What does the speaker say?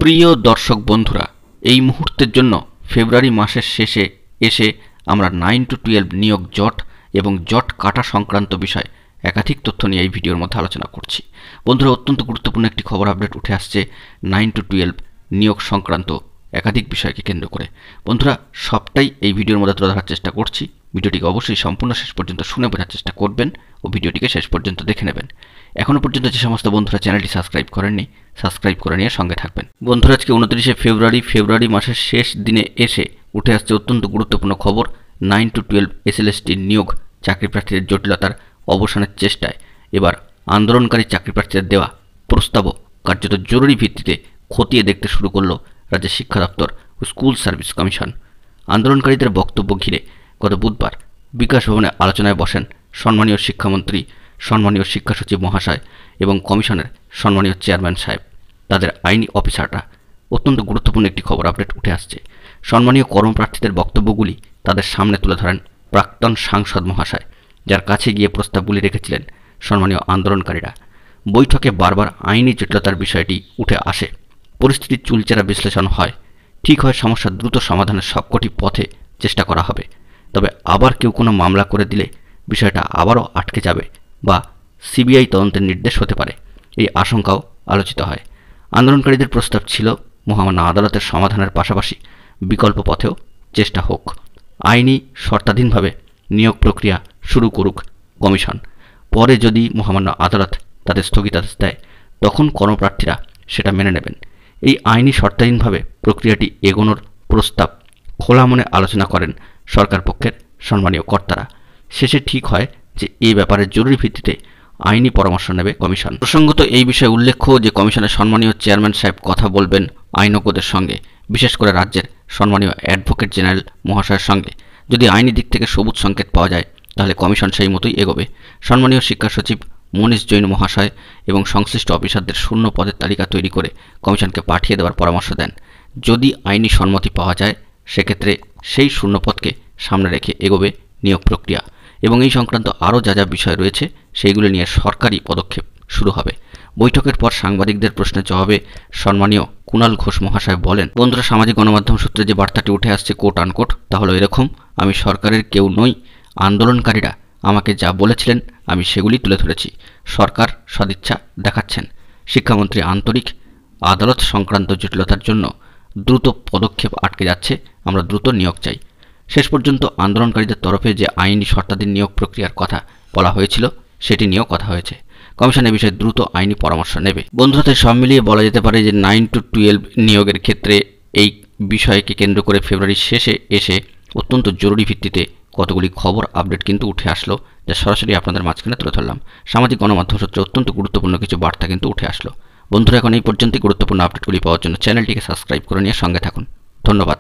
প্রিয় দর্শক বন্ধুরা, এই মুহূর্তের জন্য ফেব্রুয়ারি মাসের শেষে এসে আমরা 9 to 12 নিয়োগ জট এবং জট কাটা সংক্রান্ত বিষয় একাধিক তথ্য নিয়ে এই ভিডিওর মধ্যে আলোচনা করছি। বন্ধুরা, অত্যন্ত গুরুত্বপূর্ণ একটি খবর আপডেট উঠে আসছে 9 to 12 নিয়োগ সংক্রান্ত একাধিক বিষয়কে কেন্দ্র করে। বন্ধুরা, সবটাই এই ভিডিওর মধ্যে তুলে ধরার চেষ্টা করছি। ভিডিওটিকে অবশ্যই সম্পূর্ণ শেষ পর্যন্ত শুনে বোঝার চেষ্টা করবেন ও ভিডিওটিকে শেষ পর্যন্ত দেখে নেবেন। এখনও পর্যন্ত যে সমস্ত বন্ধুরা চ্যানেলটি সাবস্ক্রাইব করেননি, সাবস্ক্রাইব করে নিয়ে সঙ্গে থাকবেন। বন্ধুরা, আজকে 29 ফেব্রুয়ারি মাসের শেষ দিনে এসে উঠে আসছে অত্যন্ত গুরুত্বপূর্ণ খবর। 9 to 12 SLST নিয়োগ চাকরি প্রার্থীদের জটিলতার অবসানের চেষ্টায় এবার আন্দোলনকারী চাকরি প্রার্থীদের দেওয়া প্রস্তাবও কার্যত জরুরি ভিত্তিতে খতিয়ে দেখতে শুরু করল রাজ্যের শিক্ষা দপ্তর ও স্কুল সার্ভিস কমিশন। আন্দোলনকারীদের বক্তব্য ঘিরে গত বুধবার বিকাশ ভবনে আলোচনায় বসেন সম্মানীয় শিক্ষামন্ত্রী, সম্মানীয় শিক্ষা সচিব মহাশয় এবং কমিশনের সম্মানীয় চেয়ারম্যান সাহেব, তাদের আইনি অফিসাররা। অত্যন্ত গুরুত্বপূর্ণ একটি খবর আপডেট উঠে আসছে। সম্মানীয় কর্মপ্রার্থীদের বক্তব্যগুলি তাদের সামনে তুলে ধরেন প্রাক্তন সাংসদ মহাশয়, যার কাছে গিয়ে প্রস্তাবগুলি রেখেছিলেন সম্মানীয় আন্দোলনকারীরা। বৈঠকে বারবার আইনি জটিলতার বিষয়টি উঠে আসে। পরিস্থিতির চুলচেরা বিশ্লেষণ হয়। ঠিক হয় সমস্যার দ্রুত সমাধানের সবকটি পথে চেষ্টা করা হবে, তবে আবার কেউ কোনো মামলা করে দিলে বিষয়টা আবারও আটকে যাবে বা সিবিআই তদন্তের নির্দেশ হতে পারে, এই আশঙ্কাও আলোচিত হয়। আন্দোলনকারীদের প্রস্তাব ছিল মহামান্য আদালতের সমাধানের পাশাপাশি বিকল্প পথেও চেষ্টা হোক। আইনি শর্তাধীনভাবে নিয়োগ প্রক্রিয়া শুরু করুক কমিশন। পরে যদি মহামান্য আদালত তাদের স্থগিতাদেশ দেয়, তখন কর্মপ্রার্থীরা সেটা মেনে নেবেন। এই আইনি শর্তাধীনভাবে প্রক্রিয়াটি এগোনোর প্রস্তাব খোলা মনে আলোচনা করেন সরকার পক্ষের সম্মানীয় কর্তারা। শেষে ঠিক হয় যে এই ব্যাপারে জরুরি ভিত্তিতে আইনি পরামর্শ নেবে কমিশন। প্রসঙ্গত এই বিষয়ে উল্লেখ্য যে কমিশনের সম্মানীয় চেয়ারম্যান সাহেব কথা বলবেন আইনজ্ঞদের সঙ্গে, বিশেষ করে রাজ্যের সম্মানীয় অ্যাডভোকেট জেনারেল মহাশয়ের সঙ্গে। যদি আইনি দিক থেকে সবুজ সংকেত পাওয়া যায়, তাহলে কমিশন সেই মতোই এগোবে। সম্মানীয় শিক্ষা সচিব মনীষ জৈন মহাশয় এবং সংশ্লিষ্ট অফিসারদের শূন্য পদের তালিকা তৈরি করে কমিশনকে পাঠিয়ে দেওয়ার পরামর্শ দেন। যদি আইনি সম্মতি পাওয়া যায়, সেক্ষেত্রে সেই শূন্য পদকে সামনে রেখে এগোবে নিয়োগ প্রক্রিয়া এবং এই সংক্রান্ত আরও যা যা বিষয় রয়েছে সেইগুলি নিয়ে সরকারি পদক্ষেপ শুরু হবে। বৈঠকের পর সাংবাদিকদের প্রশ্নের জবাবে সম্মানীয় কুণাল ঘোষ মহাশয় বলেন, বন্ধুরা, সামাজিক গণমাধ্যম সূত্রে যে বার্তাটি উঠে আসছে কোট আনকোট, তা হলো এরকম: আমি সরকারের কেউ নই, আন্দোলনকারীরা আমাকে যা বলেছিলেন আমি সেগুলি তুলে ধরেছি। সরকার সদিচ্ছা দেখাচ্ছেন, শিক্ষামন্ত্রী আন্তরিক, আদালত সংক্রান্ত জটিলতার জন্য দ্রুত পদক্ষেপ আটকে যাচ্ছে, আমরা দ্রুত নিয়োগ চাই। শেষ পর্যন্ত আন্দোলনকারীদের তরফে যে আইনি শর্তাধীন নিয়োগ প্রক্রিয়ার কথা বলা হয়েছিল সেটি নিয়েও কথা হয়েছে। কমিশন এ বিষয়ে দ্রুত আইনি পরামর্শ নেবে। বন্ধুরা, তাই সব মিলিয়ে বলা যেতে পারে যে 9 to 12 নিয়োগের ক্ষেত্রে এই বিষয়কে কেন্দ্র করে ফেব্রুয়ারির শেষে এসে অত্যন্ত জরুরি ভিত্তিতে কতগুলি খবর আপডেট কিন্তু উঠে আসলো, যা সরাসরি আপনাদের মাঝখানে তুলে ধরলাম। সামাজিক গণমাধ্যম সূত্রে অত্যন্ত গুরুত্বপূর্ণ কিছু বার্তা কিন্তু উঠে আসলো। বন্ধুরা, এখন এই পর্যন্তই। গুরুত্বপূর্ণ আপডেটগুলি পাওয়ার জন্য চ্যানেলটিকে সাবস্ক্রাইব করে নিয়ে সঙ্গে থাকুন। ধন্যবাদ।